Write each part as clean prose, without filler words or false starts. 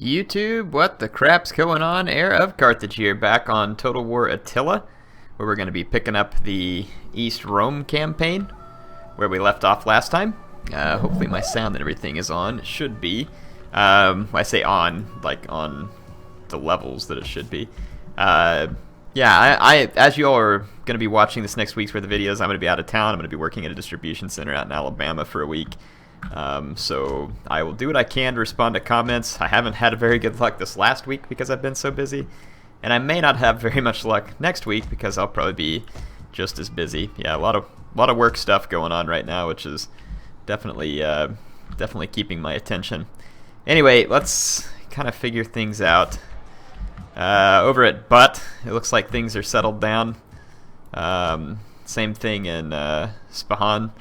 YouTube, what the crap's going on? HeirofCarthage here, back on Total War Attila, where we're going to be picking up the East Rome campaign, where we left off last time. Hopefully my sound and everything is on. It should be. I say on, like on the levels that it should be. Yeah, as you all are going to be watching this next week's worth of videos, I'm going to be out of town. I'm going to be working at a distribution center out in Alabama for a week. So I will do what I can to respond to comments. I haven't had very good luck this last week because I've been so busy, and I may not have very much luck next week because I'll probably be just as busy. Yeah, a lot of work stuff going on right now, which is definitely keeping my attention. Anyway, let's kind of figure things out. Over at Butt, it looks like things are settled down. Same thing in Spahan.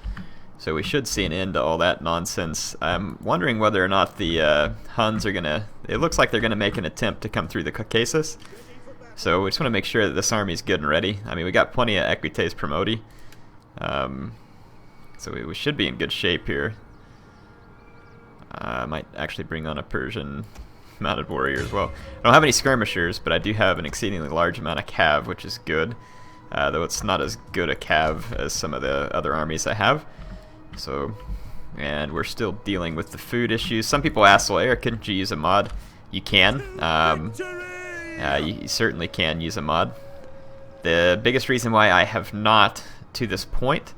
So we should see an end to all that nonsense. I'm wondering whether or not the Huns are gonna... It looks like they're gonna make an attempt to come through the Caucasus. So we just want to make sure that this army's good and ready. I mean, we got plenty of Equites Promoti. So we should be in good shape here. I might actually bring on a Persian mounted warrior as well. I don't have any skirmishers, but I do have an exceedingly large amount of cav, which is good. Though it's not as good a cav as some of the other armies I have. So, and we're still dealing with the food issues. Some people ask, well, Eric, couldn't you use a mod? You can. You certainly can use a mod. The biggest reason why I have not to this point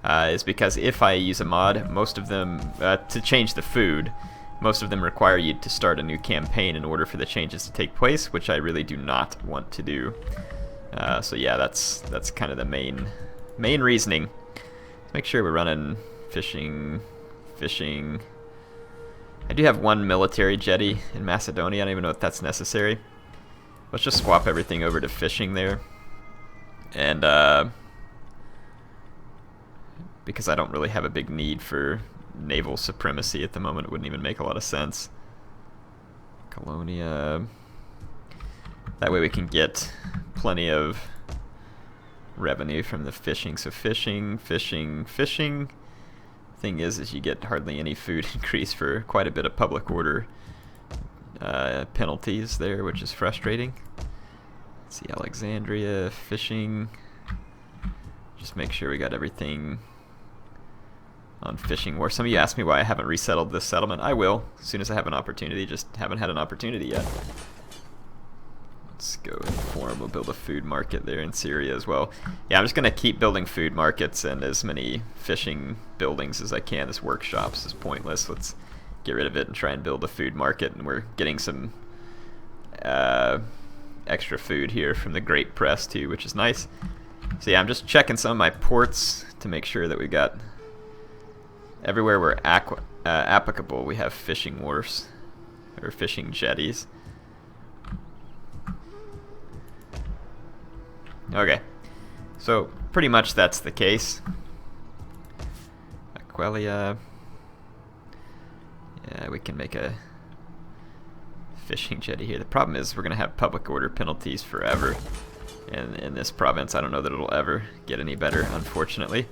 is because if I use a mod, most of them, to change the food, most of them require you to start a new campaign in order for the changes to take place, which I really do not want to do. So yeah, that's kind of the main reasoning. Let's make sure we're running fishing. I do have one military jetty in Macedonia. I don't even know if that's necessary. Let's just swap everything over to fishing there. And because I don't really have a big need for naval supremacy at the moment, it wouldn't even make a lot of sense. Colonia. That way we can get plenty of revenue from the fishing. So fishing. Thing is you get hardly any food increase for quite a bit of public order penalties there, which is frustrating. Let's see, Alexandria, fishing. Just make sure we got everything on fishing war. Some of you asked me why I haven't resettled this settlement. I will, as soon as I have an opportunity, just haven't had an opportunity yet. Let's go inform. We'll build a food market there in Syria as well. Yeah, I'm just going to keep building food markets and as many fishing buildings as I can. This workshops is pointless. Let's get rid of it and try and build a food market. And we're getting some extra food here from the Great Press too, which is nice. So yeah, I'm just checking some of my ports to make sure that we've got everywhere we're applicable. We have fishing wharfs or fishing jetties. Okay, so pretty much that's the case. Aquelia. Yeah, we can make a fishing jetty here. The problem is we're going to have public order penalties forever in this province. I don't know that it'll ever get any better, unfortunately.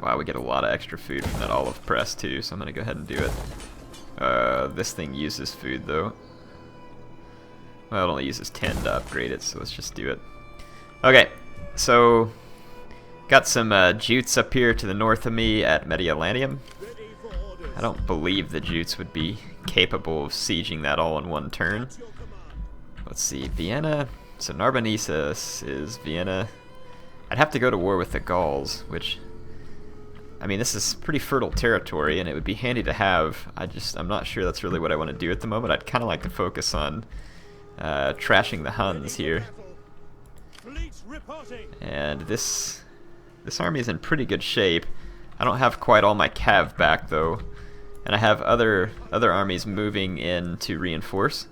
Wow, we get a lot of extra food from that olive press too, so I'm going to go ahead and do it. This thing uses food though. Well, it only uses 10 to upgrade it, so let's just do it. Okay, so got some jutes up here to the north of me at Mediolanum. I don't believe the jutes would be capable of sieging that all in one turn. Let's see, Vienna. So Narbonensis is Vienna. I'd have to go to war with the Gauls, which, I mean, this is pretty fertile territory, and it would be handy to have. I'm not sure that's really what I want to do at the moment. I'd kind of like to focus on trashing the Huns here. And this army is in pretty good shape. I don't have quite all my cav back though, and I have other armies moving in to reinforce.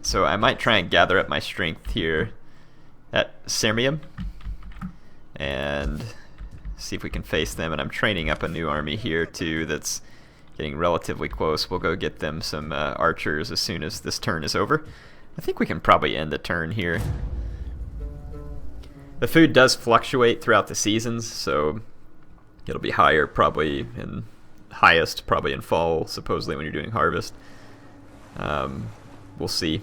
So I might try and gather up my strength here at Sirmium and see if we can face them. And I'm training up a new army here too that's getting relatively close. We'll go get them some archers as soon as this turn is over. I think we can probably end the turn here. The food does fluctuate throughout the seasons, so It'll be higher probably in highest probably in fall, supposedly when you're doing harvest. We'll see.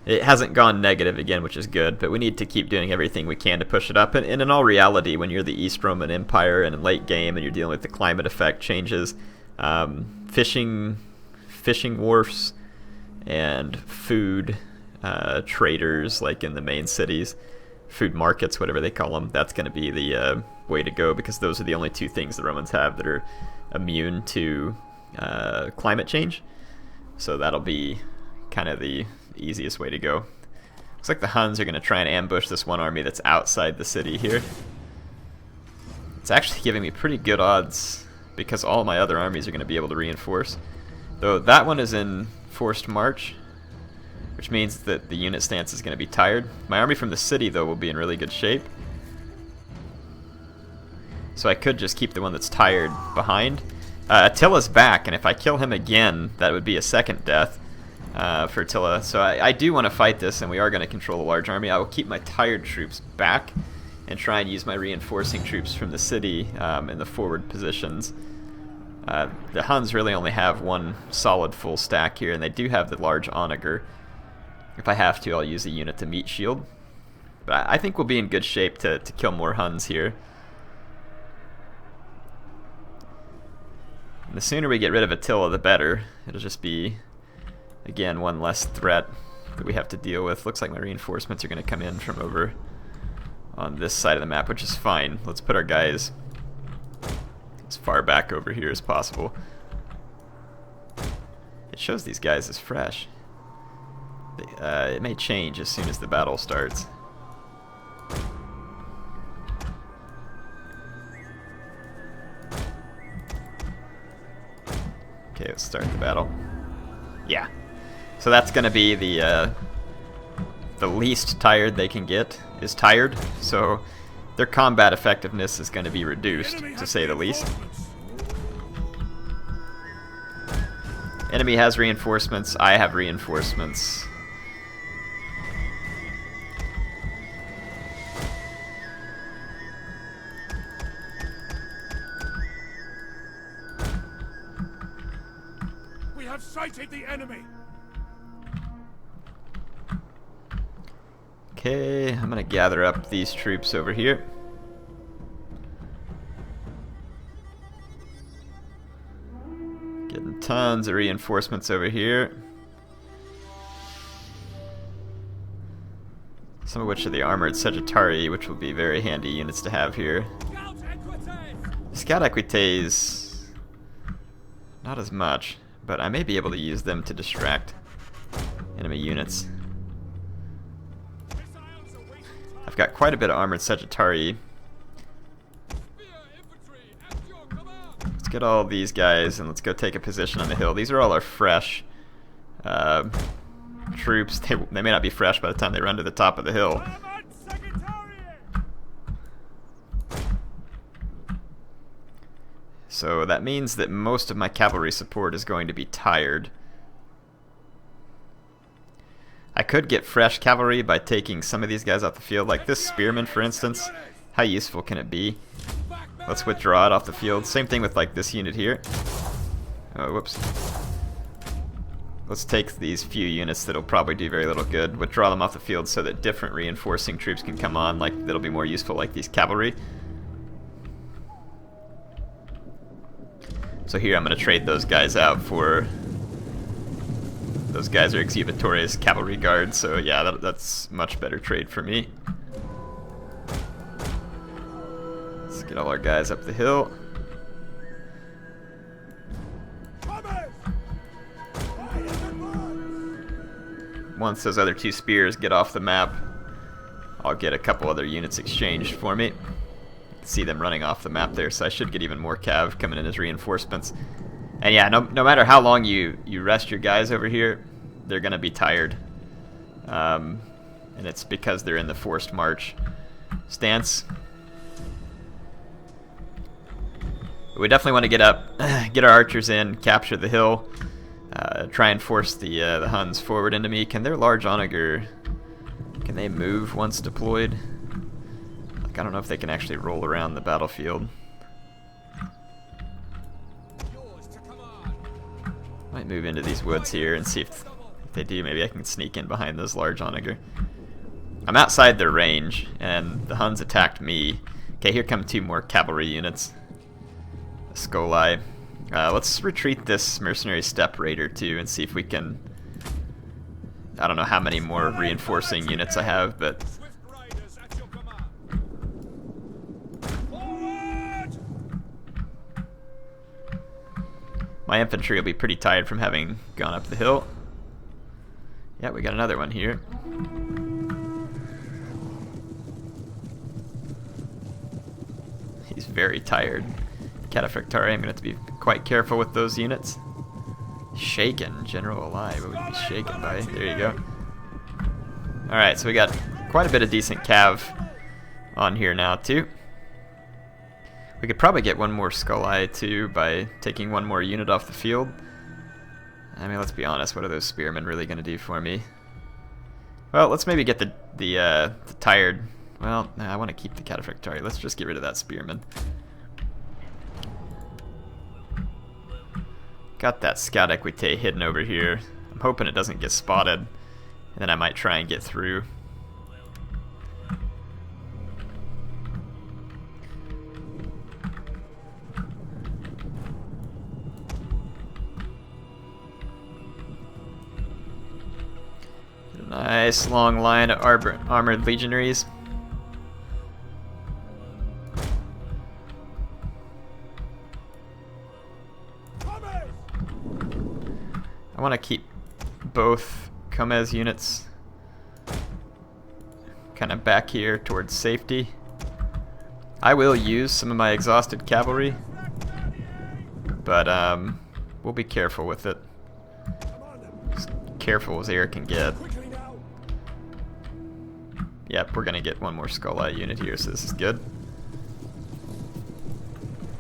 It hasn't gone negative again, which is good, but we need to keep doing everything we can to push it up. And in all reality, when you're the East Roman Empire and in late game and you're dealing with the climate effect changes, fishing wharfs and food traders, like in the main cities, food markets, whatever they call them, that's going to be the way to go, because those are the only two things the Romans have that are immune to climate change. So that'll be kind of the easiest way to go. Looks like the Huns are going to try and ambush this one army that's outside the city here. It's actually giving me pretty good odds because all my other armies are going to be able to reinforce. Though that one is in forced march, which means that the unit stance is going to be tired. My army from the city, though, will be in really good shape. So I could just keep the one that's tired behind. Attila's back, and if I kill him again, that would be a second death for Attila. So I do want to fight this, and we are going to control a large army. I will keep my tired troops back and try and use my reinforcing troops from the city in the forward positions. The Huns really only have one solid full stack here, and they do have the large onager. If I have to, I'll use a unit to meet shield. But I think we'll be in good shape to kill more Huns here. And the sooner we get rid of Attila, the better. It'll just be, again, one less threat that we have to deal with. Looks like my reinforcements are going to come in from over on this side of the map, which is fine. Let's put our guys as far back over here as possible. It shows these guys as fresh. It may change as soon as the battle starts. Okay, let's start the battle. Yeah. So that's going to be the least tired they can get is tired. So their combat effectiveness is going to be reduced, to say the least. Enemy has reinforcements. I have reinforcements. We have sighted the enemy. Okay, I'm gonna gather up these troops over here. Getting tons of reinforcements over here. Some of which are the armored Sagittarii, which will be very handy units to have here. Scout Equites, not as much, but I may be able to use them to distract enemy units. I've got quite a bit of armored Sagittarii. Let's get all these guys and let's go take a position on the hill. These are all our fresh troops. They may not be fresh by the time they run to the top of the hill. So that means that most of my cavalry support is going to be tired. I could get fresh cavalry by taking some of these guys off the field, like this spearman, for instance. How useful can it be? Let's withdraw it off the field. Same thing with like this unit here. Oh, whoops. Let's take these few units that'll probably do very little good, withdraw them off the field so that different reinforcing troops can come on, like that'll be more useful, like these cavalry. So here I'm going to trade those guys out for... Those guys are Exhibitorius cavalry guards, so yeah, that's much better trade for me. Let's get all our guys up the hill. Once those other two spears get off the map, I'll get a couple other units exchanged for me. See them running off the map there, so I should get even more cav coming in as reinforcements. And yeah, no matter how long you rest your guys over here, they're going to be tired. And it's because they're in the forced march stance. But we definitely want to get up, get our archers in, capture the hill, try and force the Huns forward into me. Can their large onager, can they move once deployed? I don't know if they can actually roll around the battlefield. Might move into these woods here and see if they do. Maybe I can sneak in behind those large onager. I'm outside their range, and the Huns attacked me. Okay, here come 2 more cavalry units. Skoli. Let's retreat this mercenary steppe raider too and see if we can... I don't know how many more reinforcing units I have, but... my infantry will be pretty tired from having gone up the hill. Yeah, we got another one here. He's very tired. HeirofCarthage, I'm going to have to be quite careful with those units. Shaken, general alive. What would you be shaken by? There you go. Alright, so we got quite a bit of decent cav on here now too. We could probably get 1 more Skoli too by taking 1 more unit off the field. I mean, let's be honest, what are those spearmen really going to do for me? Well, let's maybe get the tired... Well, nah, I want to keep the HeirofCarthage. Let's just get rid of that spearman. Got that scout equite hidden over here. I'm hoping it doesn't get spotted, and then I might try and get through. Nice long line of armored legionaries. I want to keep both Comez units kind of back here towards safety. I will use some of my exhausted cavalry, but we'll be careful with it. As careful as air can get. Yep, we're gonna get 1 more Skoli unit here, so this is good.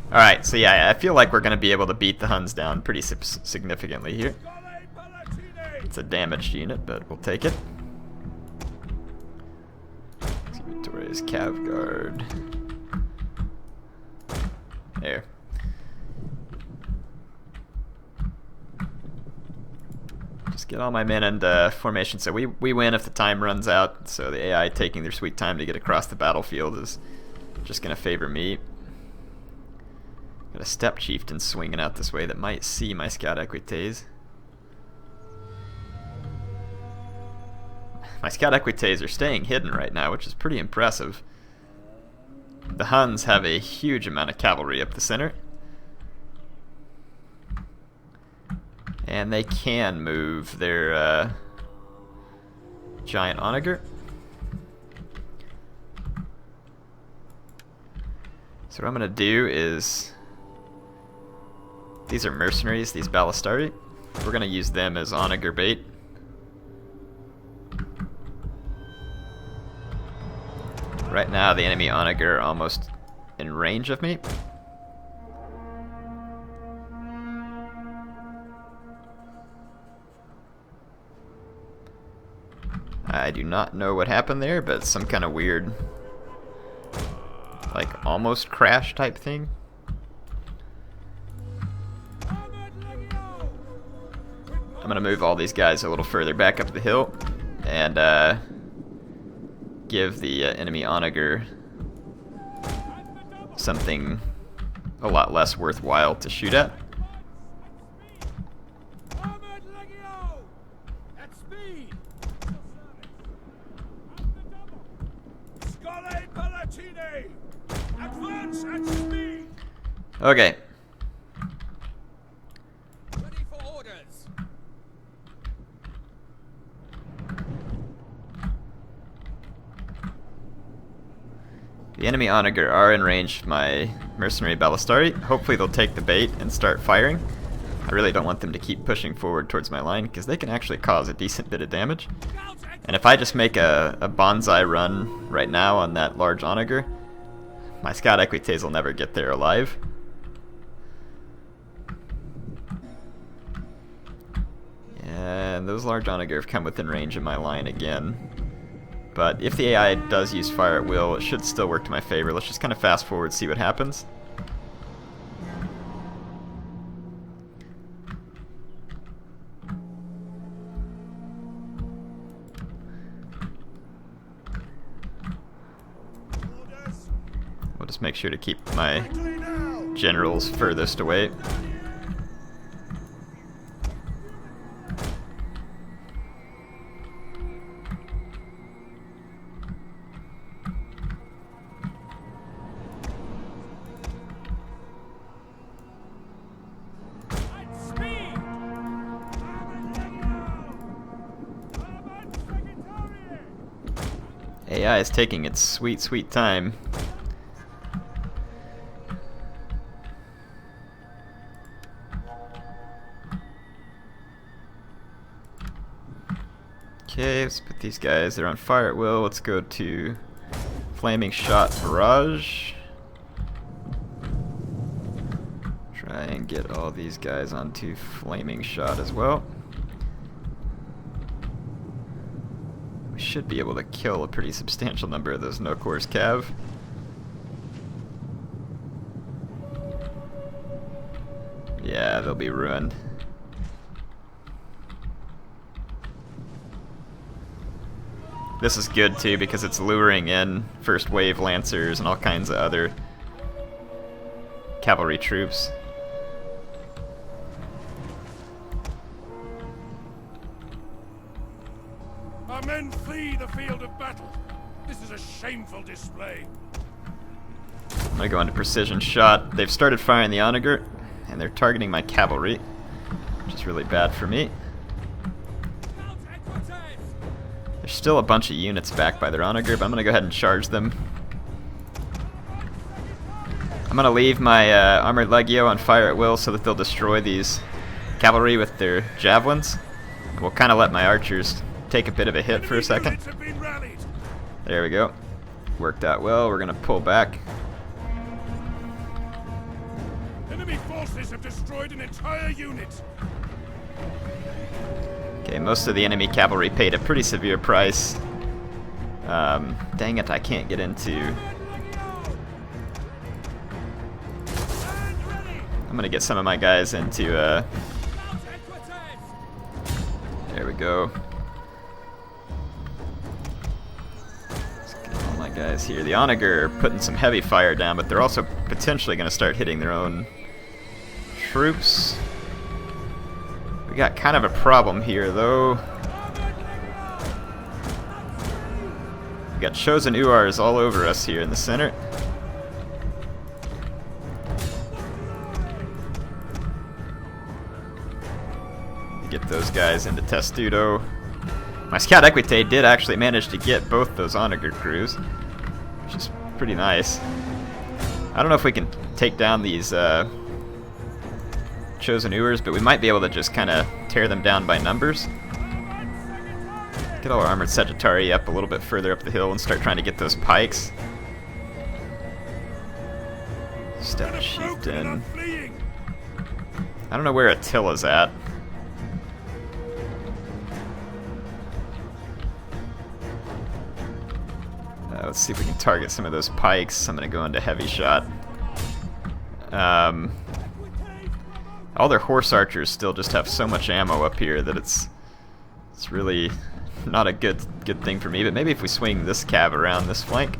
Alright, so yeah, I feel like we're gonna be able to beat the Huns down pretty significantly here. It's a damaged unit, but we'll take it. Torres Cav Guard. There. Just get all my men in formation. So we win if the time runs out. So the AI taking their sweet time to get across the battlefield is just going to favor me. Got a steppe chieftain swinging out this way that might see my scout equites. My scout equites are staying hidden right now, which is pretty impressive. The Huns have a huge amount of cavalry up the center. And they can move their giant onager. So what I'm going to do is... These are mercenaries, these ballistari. We're going to use them as onager bait. Right now the enemy onager are almost in range of me. I do not know what happened there, but some kind of weird, like, almost crash type thing. I'm gonna move all these guys a little further back up the hill and give the enemy onager something a lot less worthwhile to shoot at. Okay. Ready for orders. The enemy onager are in range of my mercenary ballistari. Hopefully they'll take the bait and start firing. I really don't want them to keep pushing forward towards my line because they can actually cause a decent bit of damage. And if I just make a bonsai run right now on that large onager, my scout equites will never get there alive. And those large onager have come within range of my line again. But if the AI does use fire at will, it should still work to my favor. Let's just kind of fast forward, see what happens. We'll just make sure to keep my generals furthest away. AI is taking its sweet, sweet time. Okay, let's put these guys, they're on fire at will. Let's go to Flaming Shot Barrage. Try and get all these guys onto Flaming Shot as well. We should be able to kill a pretty substantial number of those no-course cav. Yeah, they'll be ruined. This is good too because it's luring in first wave lancers and all kinds of other cavalry troops. Our men flee the field of battle. This is a shameful display. I'm gonna go into precision shot. They've started firing the onager and they're targeting my cavalry, which is really bad for me. There's still a bunch of units back by their onager, but I'm gonna go ahead and charge them. I'm gonna leave my armored legio on fire at will so that they'll destroy these cavalry with their javelins. And we'll kind of let my archers take a bit of a hit for a second. There we go. Worked out well. We're gonna pull back. Enemy forces have destroyed an entire unit. Okay, most of the enemy cavalry paid a pretty severe price. Dang it, I can't get into... I'm gonna get some of my guys into, there we go. Let's get all my guys here. The onager are putting some heavy fire down, but they're also potentially gonna start hitting their own troops. We got kind of a problem here, though. We got chosen Uars all over us here in the center. Get those guys into Testudo. My scout Equite did actually manage to get both those onager crews, which is pretty nice. I don't know if we can take down these chosen Uars, but we might be able to just kind of tear them down by numbers. Get all our armored Sagittari up a little bit further up the hill and start trying to get those pikes. Step chieftain. I don't know where Attila's at. Let's see if we can target some of those pikes. I'm going to go into heavy shot. All their horse archers still just have so much ammo up here that it's really not a good thing for me. But maybe if we swing this cav around this flank.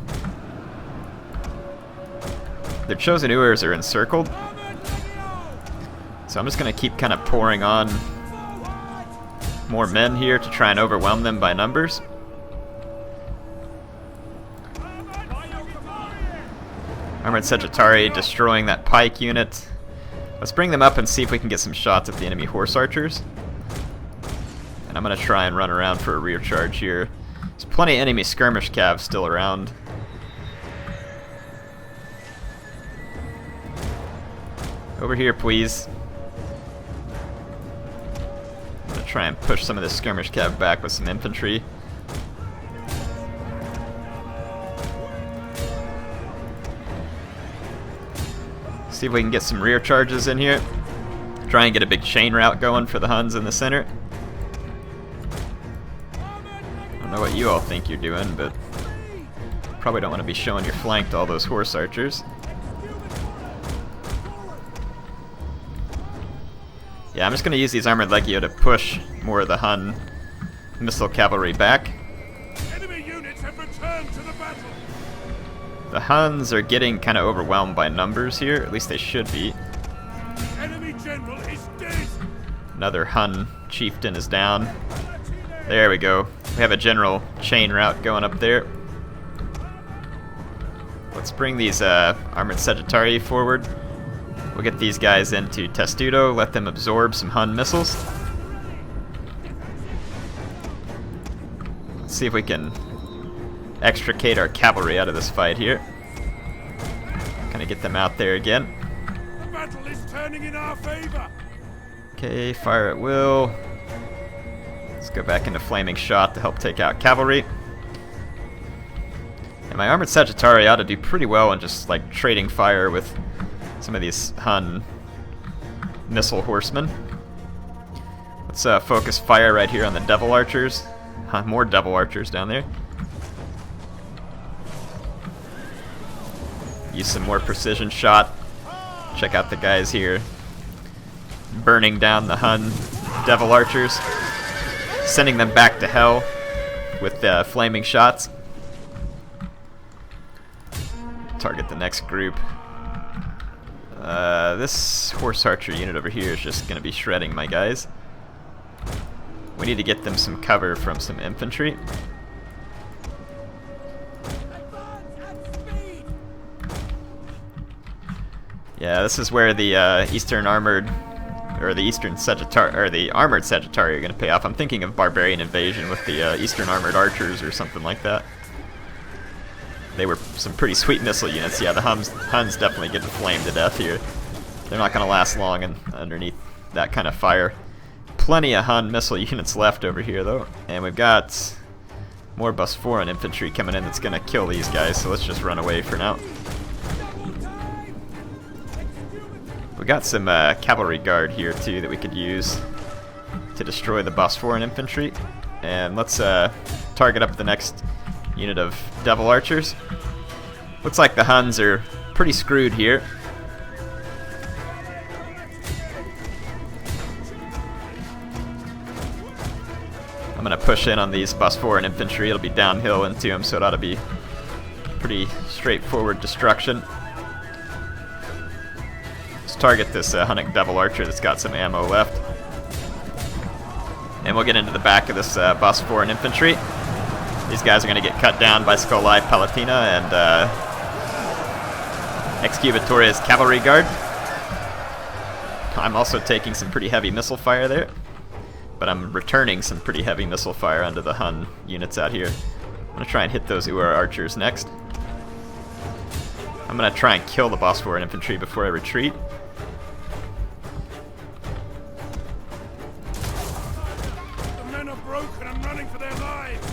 Their chosen Uars are encircled, so I'm just going to keep kind of pouring on more men here to try and overwhelm them by numbers. Armored Sagittari destroying that pike unit. Let's bring them up and see if we can get some shots at the enemy horse archers. And I'm going to try and run around for a rear charge here. There's plenty of enemy skirmish cav still around. Over here, please. I'm going to try and push some of this skirmish cav back with some infantry. See if we can get some rear charges in here. Try and get a big chain route going for the Huns in the center. I don't know what you all think you're doing, but probably don't want to be showing your flank to all those horse archers. Yeah, I'm just going to use these armored legio to push more of the Hun missile cavalry back. Enemy units have returned to the battle. The Huns are getting kind of overwhelmed by numbers here, at least they should be. Enemy general is dead. Another Hun chieftain is down. There we go. We have a general chain route going up there. Let's bring these armored Sagittarii forward. We'll get these guys into Testudo, let them absorb some Hun missiles. Let's see if we can extricate our cavalry out of this fight here. Kind of get them out there again. The battle is turning in our favor. Okay, fire at will. Let's go back into flaming shot to help take out cavalry. And my armored Sagittarii ought to do pretty well in just like trading fire with some of these Hun missile horsemen. Let's focus fire right here on the devil archers. More devil archers down there. Use some more precision shot. Check out the guys here burning down the Hun devil archers, sending them back to hell with flaming shots. Target the next group. This horse archer unit over here is just going to be shredding my guys. We need to get them some cover from some infantry. Yeah, this is where the Eastern armored, or the Eastern Sagittari, or the armored Sagittari are going to pay off. I'm thinking of barbarian invasion with the Eastern armored archers or something like that. They were some pretty sweet missile units. Yeah, the Huns definitely getting flamed to death here. They're not going to last long underneath that kind of fire. Plenty of Hun missile units left over here, though. And we've got more Bosforan infantry coming in that's going to kill these guys, so let's just run away for now. We got some cavalry guard here, too, that we could use to destroy the Bosforan infantry. And let's target up the next unit of devil archers. Looks like the Huns are pretty screwed here. I'm going to push in on these Bosforan infantry. It'll be downhill into them, so it ought to be pretty straightforward destruction. Let's target this Hunnic devil archer that's got some ammo left. And we'll get into the back of this Bosforan infantry. These guys are going to get cut down by Scolai Palatina and Excubatore's cavalry guard. I'm also taking some pretty heavy missile fire there, but I'm returning some pretty heavy missile fire onto the Hun units out here. I'm going to try and hit those Uar archers next. I'm going to try and kill the Bosforan infantry before I retreat. The men are broken and running for their lives.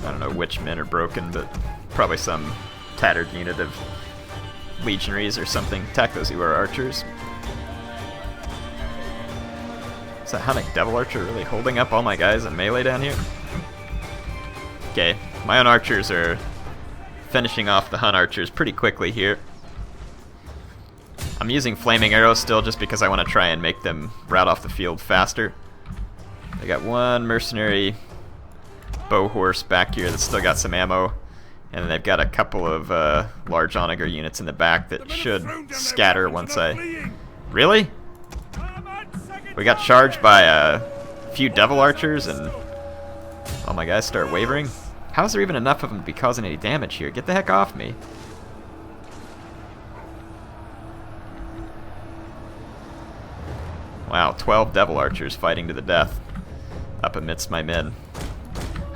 I don't know which men are broken, but probably some tattered unit of legionaries or something. Attack those Uar archers. Is that Hunnic devil archer really holding up all my guys in melee down here? Okay, my own archers are finishing off the Hun archers pretty quickly here. I'm using flaming arrows still just because I want to try and make them rout off the field faster. They got one mercenary bow horse back here that's still got some ammo, and then they've got a couple of large onager units in the back that should scatter once I... Really? We got charged by a few devil archers and all my guys start wavering? How is there even enough of them to be causing any damage here? Get the heck off me. Wow, 12 devil archers fighting to the death up amidst my men.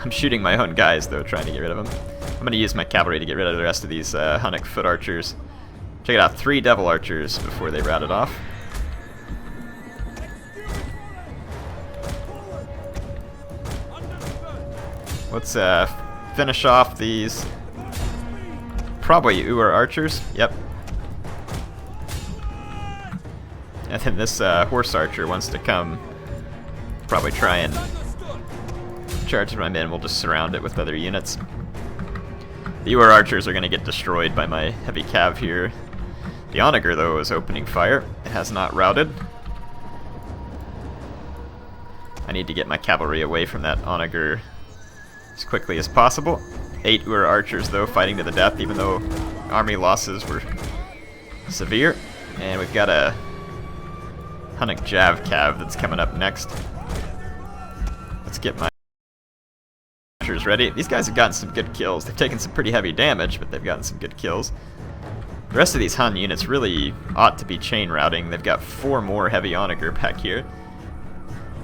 I'm shooting my own guys, though, trying to get rid of them. I'm going to use my cavalry to get rid of the rest of these Hunnic foot archers. Check it out, 3 devil archers before they routed off. Let's finish off these probably Uar archers. Yep. And then this horse archer wants to come probably try and charges my men, we'll just surround it with other units. The UR archers are going to get destroyed by my heavy cav here. The onager, though, is opening fire. It has not routed. I need to get my cavalry away from that onager as quickly as possible. 8 UR archers, though, fighting to the death, even though army losses were severe. And we've got a Hunnic Jav cav that's coming up next. Let's get my archers ready. These guys have gotten some good kills. They've taken some pretty heavy damage, but they've gotten some good kills. The rest of these Hun units really ought to be chain routing. They've got 4 more heavy onager back here.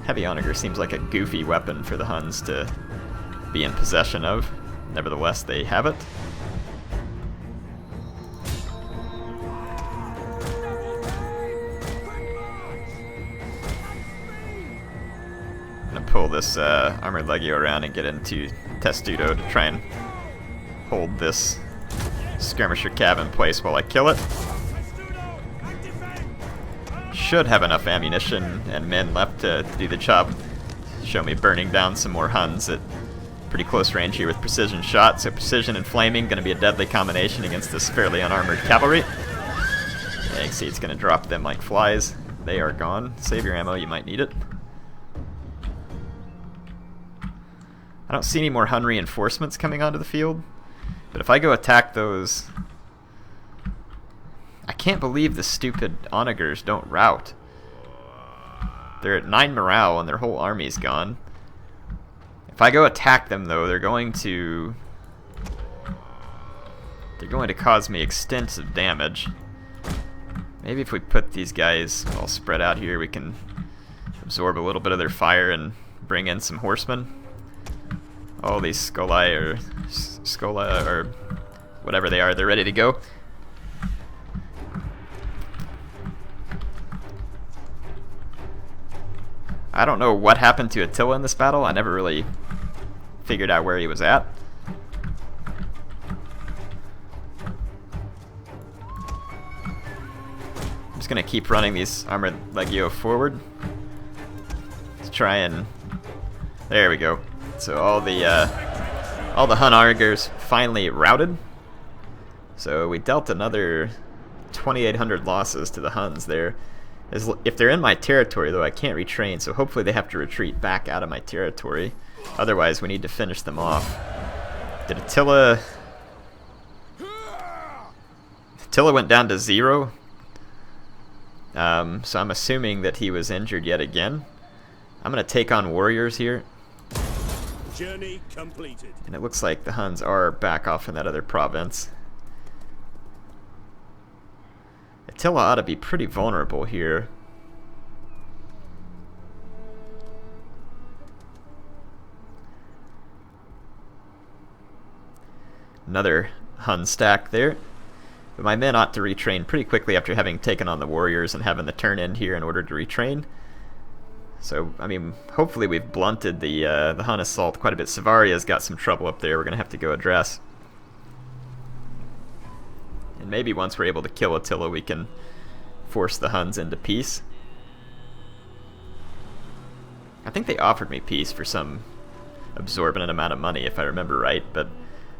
Heavy onager seems like a goofy weapon for the Huns to be in possession of. Nevertheless, they have it. I'm going to pull this armored legio around and get into Testudo to try and hold this skirmisher cav in place while I kill it. Should have enough ammunition and men left to do the job. Show me burning down some more Huns at pretty close range here with precision shot. So precision and flaming going to be a deadly combination against this fairly unarmored cavalry. Yeah, you can see it's going to drop them like flies. They are gone. Save your ammo, you might need it. I don't see any more Hun reinforcements coming onto the field, but if I go attack those... I can't believe the stupid onagers don't rout. They're at 9 morale and their whole army's gone. If I go attack them, though, they're going to cause me extensive damage. Maybe if we put these guys all spread out here, we can absorb a little bit of their fire and bring in some horsemen. All these Scola or whatever they are, they're ready to go. I don't know what happened to Attila in this battle. I never really figured out where he was at. I'm just going to keep running these armored legio forward to try and... There we go. So all the Hun argers finally routed. So we dealt another 2,800 losses to the Huns there. If they're in my territory, though, I can't retrain, so hopefully they have to retreat back out of my territory. Otherwise, we need to finish them off. Did Attila... Attila went down to 0. So I'm assuming that he was injured yet again. I'm going to take on warriors here. Journey completed. And it looks like the Huns are back off in that other province. Attila ought to be pretty vulnerable here. Another Hun stack there. But my men ought to retrain pretty quickly after having taken on the warriors and having the turn end here in order to retrain. So, I mean, hopefully we've blunted the Hun assault quite a bit. Savaria's got some trouble up there we're going to have to go address. And maybe once we're able to kill Attila, we can force the Huns into peace. I think they offered me peace for some absorbent amount of money, if I remember right, but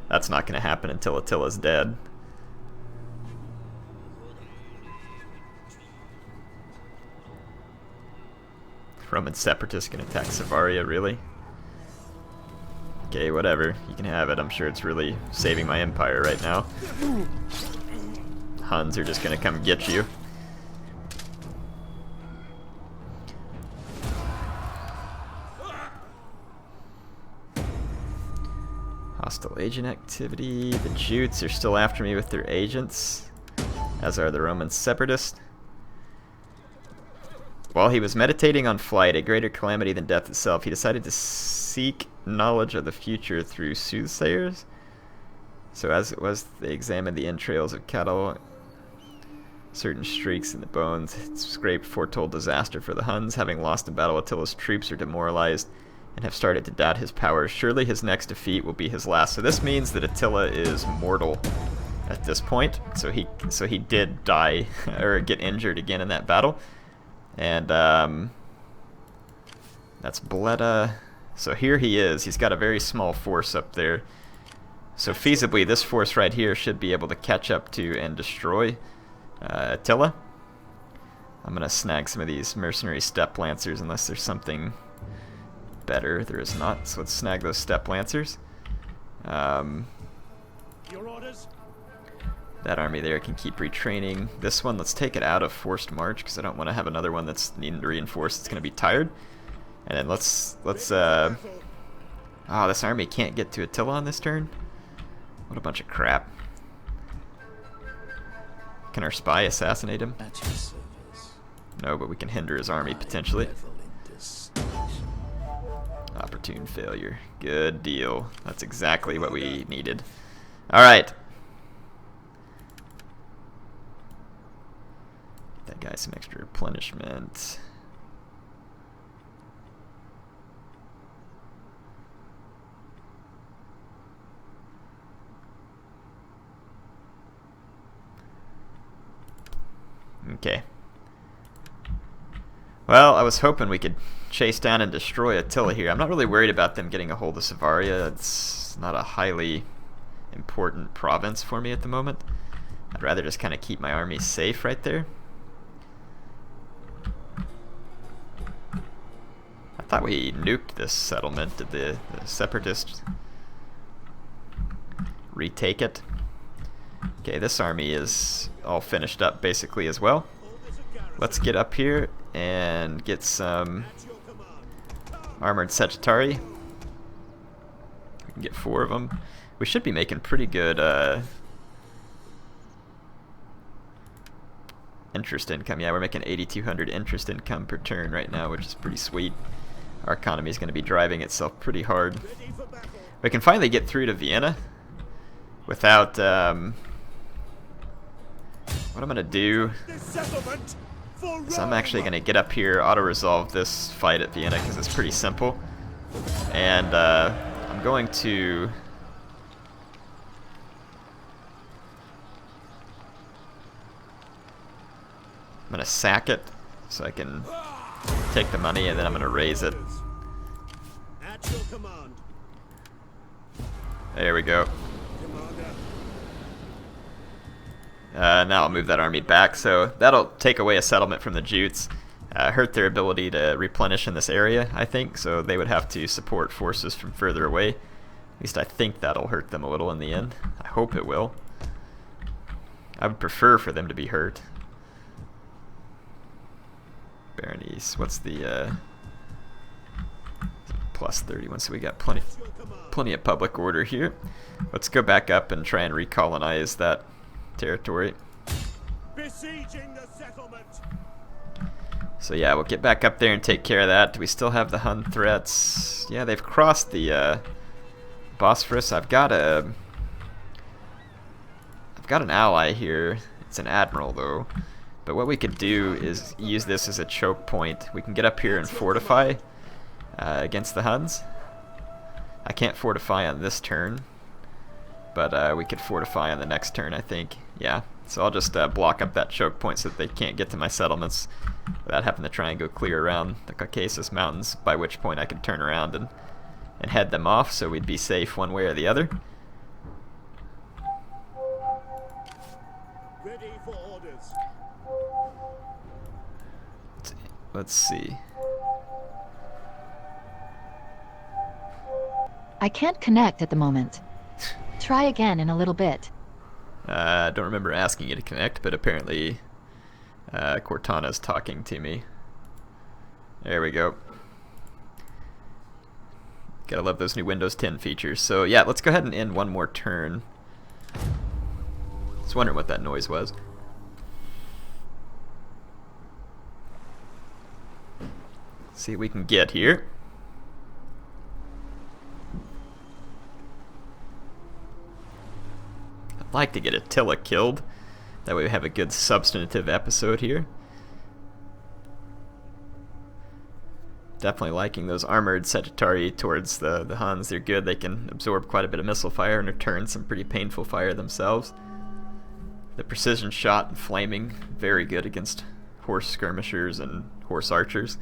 that's not going to happen until Attila's dead. Roman separatists can attack Savaria, really? Okay, whatever. You can have it. I'm sure it's really saving my empire right now. Huns are just gonna come get you. Hostile agent activity. The Jutes are still after me with their agents, as are the Roman separatists. While he was meditating on flight, a greater calamity than death itself, he decided to seek knowledge of the future through soothsayers. So as it was, they examined the entrails of cattle. Certain streaks in the bones scraped foretold disaster for the Huns. Having lost in battle, Attila's troops are demoralized and have started to doubt his powers. Surely his next defeat will be his last. So this means that Attila is mortal at this point. So he did die or get injured again in that battle. And that's Bleda, So here he is. He's got a very small force up there. So feasibly, this force right here should be able to catch up to and destroy Attila. I'm going to snag some of these mercenary steppe lancers unless there's something better. There is not, so let's snag those steppe lancers. Your orders? That army there can keep retraining. This one, let's take it out of forced march because I don't want to have another one that's needing to reinforce. It's going to be tired. And then let's oh, this army can't get to Attila on this turn? What a bunch of crap. Can our spy assassinate him? At your service. No, but we can hinder his army potentially. Revel in distinction. Opportune failure. Good deal. That's exactly what we needed. Alright. Get that guy some extra replenishment. Okay. Well, I was hoping we could chase down and destroy Attila here. I'm not really worried about them getting a hold of Savaria. It's not a highly important province for me at the moment. I'd rather just kind of keep my army safe right there. I thought we nuked this settlement. Did the separatists retake it? Okay, this army is all finished up basically as well. Let's get up here and get some armored Sagittari. We can get 4 of them. We should be making pretty good interest income. Yeah, we're making 8,200 interest income per turn right now, which is pretty sweet. Our economy is going to be driving itself pretty hard. We can finally get through to Vienna without what I'm going to do is I'm actually going to get up here, auto-resolve this fight at Vienna because it's pretty simple. And I'm going to sack it so I can take the money, and then I'm going to raise it. At your command. There we go. Now I'll move that army back, so that'll take away a settlement from the Jutes, hurt their ability to replenish in this area, I think, so they would have to support forces from further away. At least I think that'll hurt them a little in the end. I hope it will. I would prefer for them to be hurt. Berenice, what's the plus 31, so we got plenty of public order here. Let's go back up and try and recolonize that territory. Besieging the settlement. So yeah, we'll get back up there and take care of that. Do we still have the Hun threats? Yeah, they've crossed the Bosphorus. I've got an ally here. It's an admiral though. But what we could do is use this as a choke point. We can get up here and fortify against the Huns. I can't fortify on this turn, but we could fortify on the next turn, I think. Yeah, so I'll just block up that choke point so that they can't get to my settlements without having to try and go clear around the Caucasus Mountains, by which point I could turn around and head them off, so we'd be safe one way or the other. Ready for orders. Let's see. I can't connect at the moment. Try again in a little bit. I don't remember asking you to connect, but apparently Cortana's talking to me. There we go. Gotta love those new Windows 10 features. So yeah, let's go ahead and end one more turn. Just wondering what that noise was. See what we can get here. I'd like to get Attila killed. That way we have a good substantive episode here. Definitely liking those armored Sagittari towards the Huns. They're good. They can absorb quite a bit of missile fire and return some pretty painful fire themselves. The precision shot and flaming, very good against horse skirmishers and horse archers.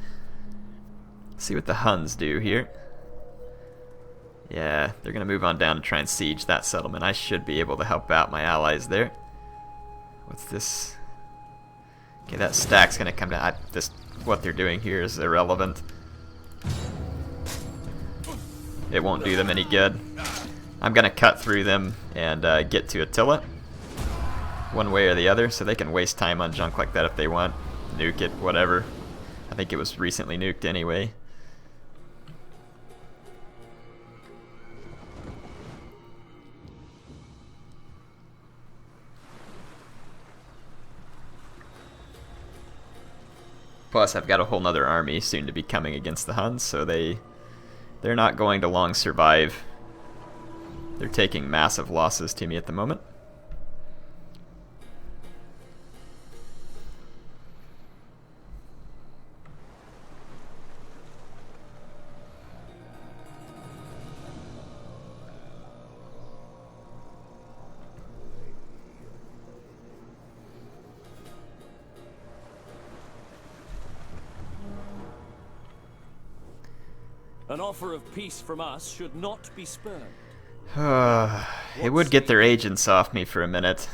Let's see what the Huns do here. Yeah, they're going to move on down and try and siege that settlement. I should be able to help out my allies there. What's this? Okay, that stack's going to come down. What they're doing here is irrelevant. It won't do them any good. I'm going to cut through them and get to Attila. One way or the other, so they can waste time on junk like that if they want. Nuke it, whatever. I think it was recently nuked anyway. Plus, I've got a whole nother army soon to be coming against the Huns, so they're not going to long survive. They're taking massive losses to me at the moment. An offer of peace from us should not be spurned. It would get their agents off me for a minute.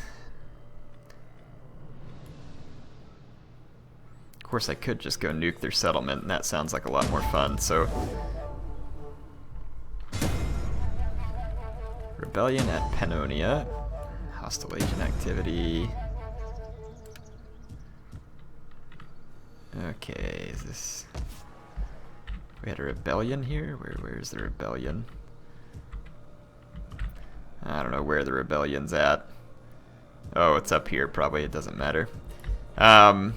Of course, I could just go nuke their settlement, and that sounds like a lot more fun, so... Rebellion at Pannonia. Hostile agent activity. Okay, is this... We had a rebellion here? Where's the rebellion? I don't know where the rebellion's at. Oh, it's up here probably, it doesn't matter. Led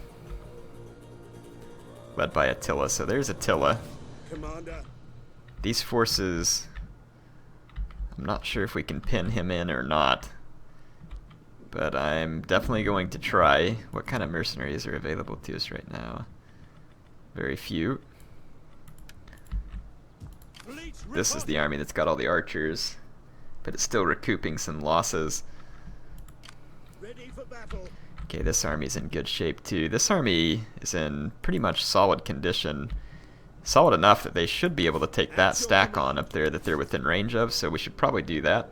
by Attila, so there's Attila. Commander. These forces, I'm not sure if we can pin him in or not. But I'm definitely going to try. What kind of mercenaries are available to us right now? Very few. This is the army that's got all the archers, but it's still recouping some losses. Ready for battle. Okay, this army's in good shape too. This army is in pretty much solid condition. Solid enough that they should be able to take that stack on up there that they're within range of, so we should probably do that.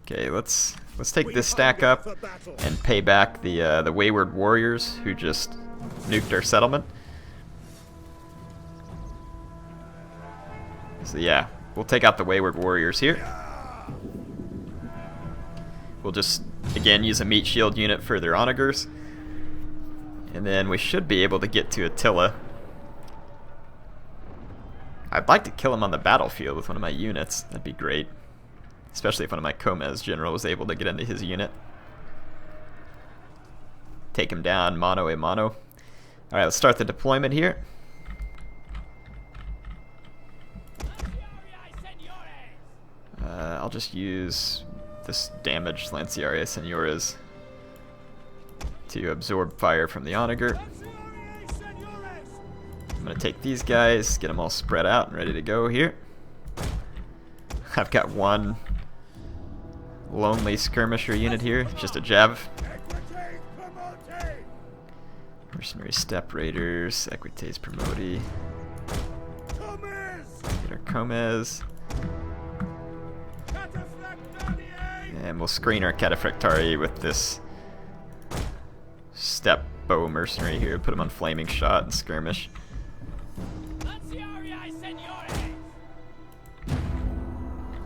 Okay, let's take this stack up and pay back the wayward warriors who just nuked our settlement. So yeah, we'll take out the wayward warriors here. We'll just again use a meat shield unit for their onagers, and then we should be able to get to Attila. I'd like to kill him on the battlefield with one of my units. That'd be great. Especially if one of my Comes general was able to get into his unit. Take him down, mano a mano. Alright, let's start the deployment here. I'll just use this damaged Lanciaria Senores to absorb fire from the onager. I'm going to take these guys, get them all spread out and ready to go here. I've got one lonely skirmisher unit here, just a Jav. Mercenary Steppe Raiders, Equites Promoti. Get our Comes. And we'll screen our Cataphractarii with this Steppe Bow Mercenary here, put them on Flaming Shot and skirmish.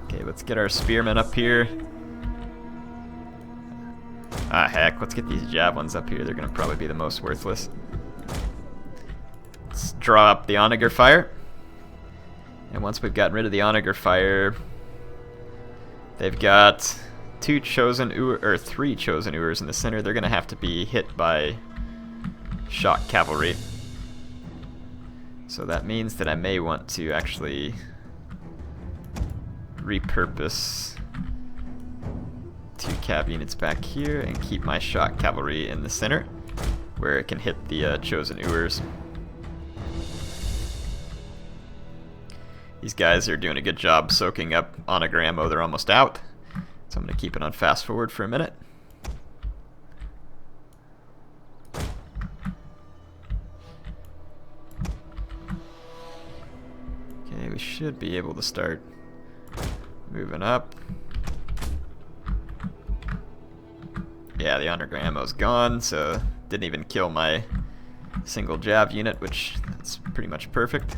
Okay, let's get our Spearmen up here. Ah, heck, let's get these Javelins up here. They're going to probably be the most worthless. Let's draw up the Onager Fire. And once we've gotten rid of the Onager Fire, they've got three chosen Urs in the center. They're going to have to be hit by shock cavalry. So that means that I may want to actually repurpose 2 cav units back here and keep my shock cavalry in the center where it can hit the chosen Urs. These guys are doing a good job soaking up onager ammo. They're almost out, so I'm going to keep it on fast forward for a minute. we should be able to start moving up. Yeah, the underground ammo's gone, so didn't even kill my single jab unit, which that's pretty much perfect.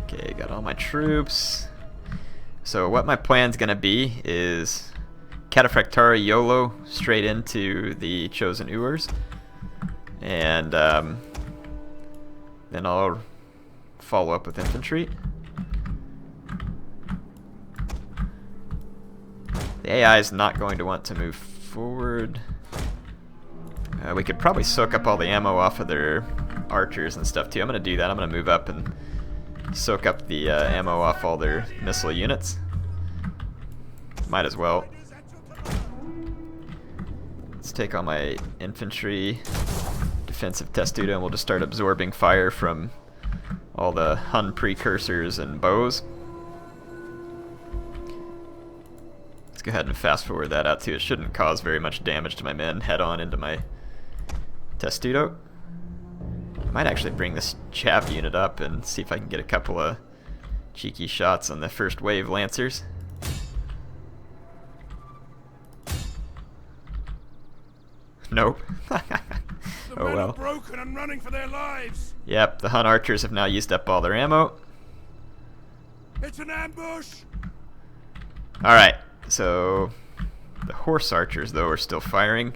Okay, got all my troops. So what my plan's gonna be is Cataphractari YOLO straight into the Chosen Ewers, and then I'll follow up with infantry. The AI is not going to want to move forward. We could probably soak up all the ammo off of their archers and stuff too. I'm going to do that. I'm going to move up and soak up the ammo off all their missile units. Might as well. Let's take all my infantry, defensive testudo, and we'll just start absorbing fire from all the Hun precursors and bows. Let's go ahead and fast forward that out too. It shouldn't cause very much damage to my men. Head on into my testudo. I might actually bring this chaff unit up and see if I can get a couple of cheeky shots on the first wave lancers. Nope. Oh men well. are broken and running for their lives. Yep, the Hun archers have now used up all their ammo. It's an ambush. Alright, so the horse archers, though, are still firing.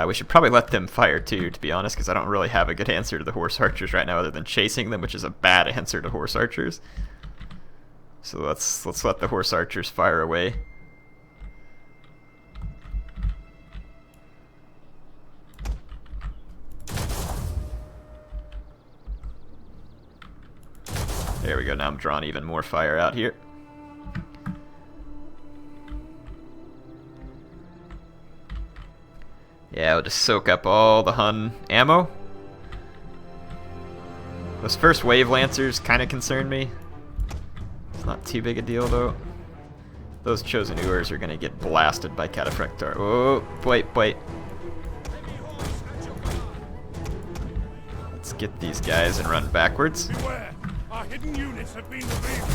We should probably let them fire too, to be honest, because I don't really have a good answer to the horse archers right now other than chasing them, which is a bad answer to horse archers. So let's let the horse archers fire away. There we go, now I'm drawing even more fire out here. Yeah, we'll just soak up all the Hun ammo. Those first wave lancers kind of concern me. It's not too big a deal though. Those Chosen Ewers are gonna get blasted by Cataphractar. Oh, wait. Let's get these guys and run backwards. Beware, our hidden units have been revealed.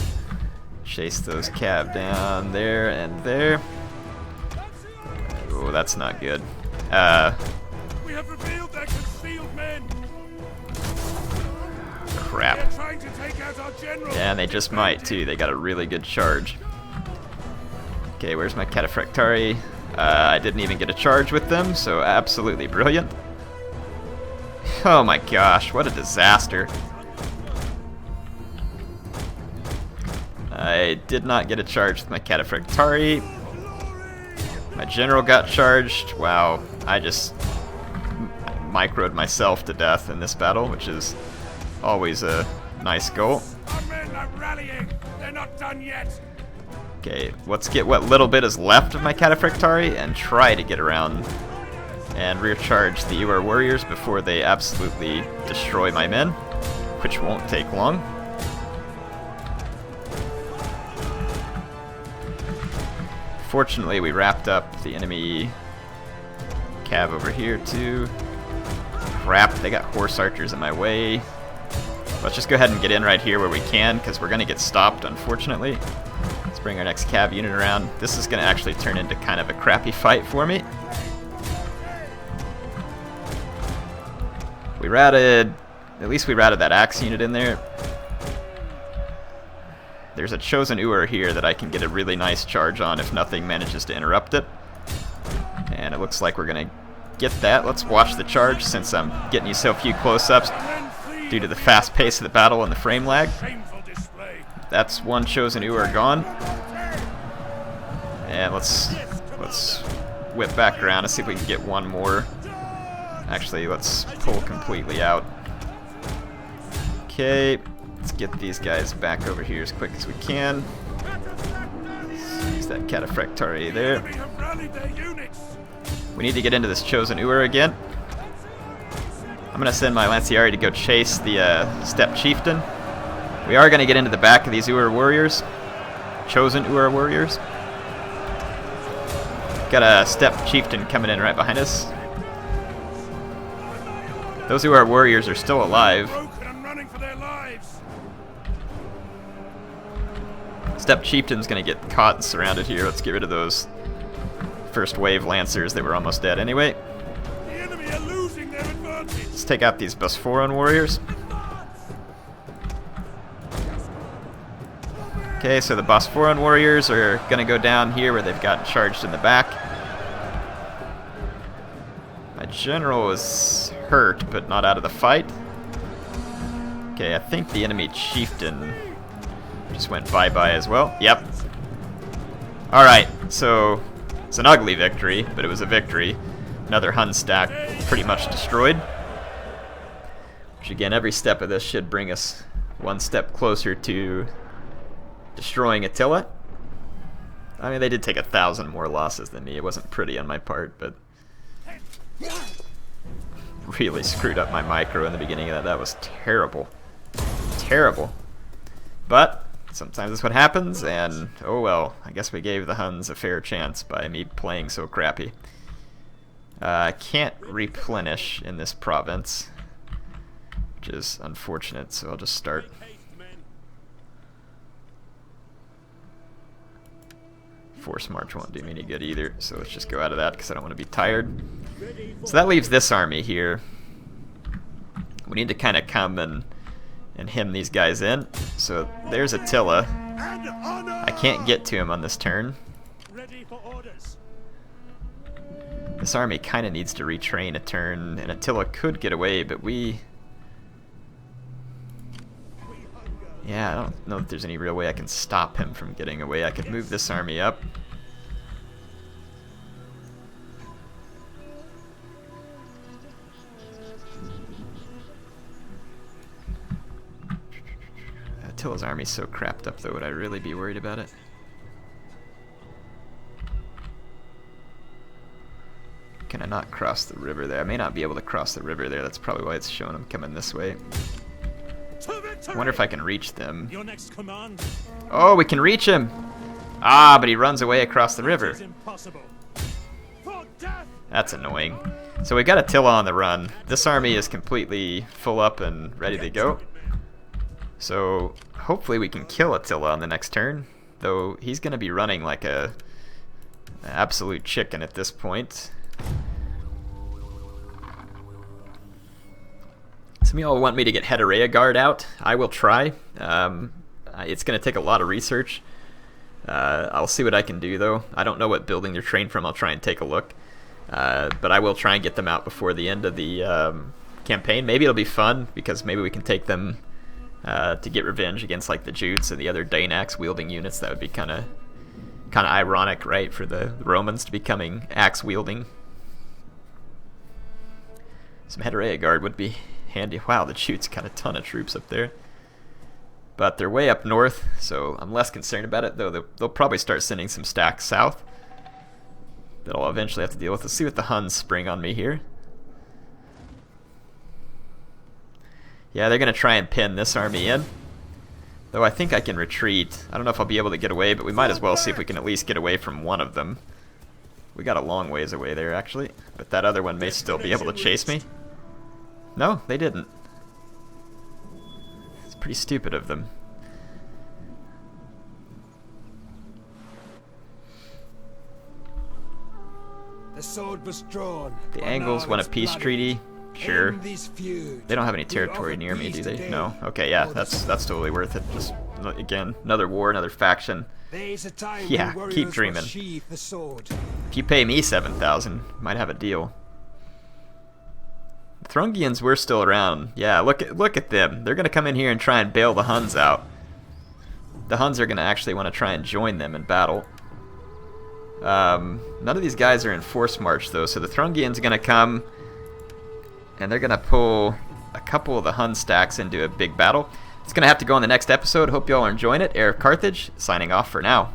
Chase those cav down there and there. Oh, that's not good. We have revealed their concealed men. Crap. They're trying to take out our general. Yeah, and they just might too. They got a really good charge. Okay, where's my Cataphractari? I didn't even get a charge with them, so absolutely brilliant. Oh my gosh, what a disaster. I did not get a charge with my Cataphractari. My general got charged. Wow, I just microed myself to death in this battle, which is always a nice goal. Our men are rallying. They're not done yet. Okay, let's get what little bit is left of my Cataphractari and try to get around and rear charge the Ewer warriors before they absolutely destroy my men, which won't take long. Fortunately, we wrapped up the enemy cav over here too. Crap, they got horse archers in my way. Let's just go ahead and get in right here where we can, because we're going to get stopped, unfortunately. Let's bring our next cav unit around. This is going to actually turn into kind of a crappy fight for me. We routed, at least we routed that axe unit in there. There's a Chosen Ewer here that I can get a really nice charge on if nothing manages to interrupt it. And it looks like we're going to get that. Let's watch the charge since I'm getting you so few close-ups due to the fast pace of the battle and the frame lag. Shameful display. That's one Chosen Ewer gone. And let's whip back around and see if we can get one more. Actually, let's pull completely out. Okay. Let's get these guys back over here as quick as we can. Use that Cataphractari there. Enemy have rallied their units. We need to get into this Chosen Ewer again. I'm going to send my Lanciari to go chase the Steppe Chieftain. We are going to get into the back of these Ewer warriors. Chosen Ewer warriors. Got a Steppe Chieftain coming in right behind us. Those who are warriors are still alive. Broken and running for their lives. Steppe Chieftain's gonna get caught and surrounded here. Let's get rid of those first wave lancers. They were almost dead anyway. The enemy are losing their advantage. Let's take out these Bosphoran warriors. Okay, so the Bosphoran warriors are gonna go down here where they've gotten charged in the back. My general is hurt, but not out of the fight. Okay, I think the enemy chieftain just went bye-bye as well. Yep. Alright, so it's an ugly victory, but it was a victory. Another Hun stack pretty much destroyed. Which again, every step of this should bring us one step closer to destroying Attila. I mean, they did take 1,000 more losses than me. It wasn't pretty on my part, but really screwed up my micro in the beginning of that. That was terrible. Terrible. But sometimes that's what happens, and oh well. I guess we gave the Huns a fair chance by me playing so crappy. I can't replenish in this province, which is unfortunate, so I'll just start. Force march won't do me any good either, so let's just go out of that because I don't want to be tired. So that leaves this army here. We need to kind of come and hem these guys in. So there's Attila. I can't get to him on this turn. Ready for orders. This army kind of needs to retrain a turn, and Attila could get away, but we... Yeah, I don't know if there's any real way I can stop him from getting away. I could move this army up. Attila's army's so crapped up, though. Would I really be worried about it? Can I not cross the river there? I may not be able to cross the river there. That's probably why it's showing I'm coming this way. I wonder if I can reach them. Your next command. Oh, we can reach him! Ah, but he runs away across the river. Impossible. For death. That's annoying. So we got Attila on the run. This army is completely full up and ready to go. So hopefully we can kill Attila on the next turn. Though he's going to be running like an absolute chicken at this point. Some of y'all want me to get HeirofCarthage out. I will try. It's going to take a lot of research. I'll see what I can do, though. I don't know what building they're trained from. I'll try and take a look. But I will try and get them out before the end of the campaign. Maybe it'll be fun, because maybe we can take them to get revenge against like the Jutes and the other Dane-axe wielding units. That would be kind of ironic, right, for the Romans to be becoming axe wielding. Some HeirofCarthage would be handy. Wow, the Jutes got a ton of troops up there. But they're way up north, so I'm less concerned about it, though they'll probably start sending some stacks south that I'll eventually have to deal with. Let's see what the Huns spring on me here. Yeah, they're going to try and pin this army in. Though I think I can retreat. I don't know if I'll be able to get away, but we might as well see if we can at least get away from one of them. We got a long ways away there, actually. But that other one may still be able to chase me. No, they didn't. It's pretty stupid of them. The sword was drawn. The Angles want a peace treaty. Sure. They don't have any territory near me, do they? No. Okay, yeah, that's totally worth it. Just, again, another war, another faction. Yeah, keep dreaming. If you pay me 7,000, might have a deal. The Thrungians were still around. Yeah, look at them. They're gonna come in here and try and bail the Huns out. The Huns are gonna actually want to try and join them in battle. None of these guys are in force march though, so the Thrungians are gonna come and they're gonna pull a couple of the Hun stacks into a big battle. It's gonna have to go on the next episode. Hope you all are enjoying it. HeirofCarthage signing off for now.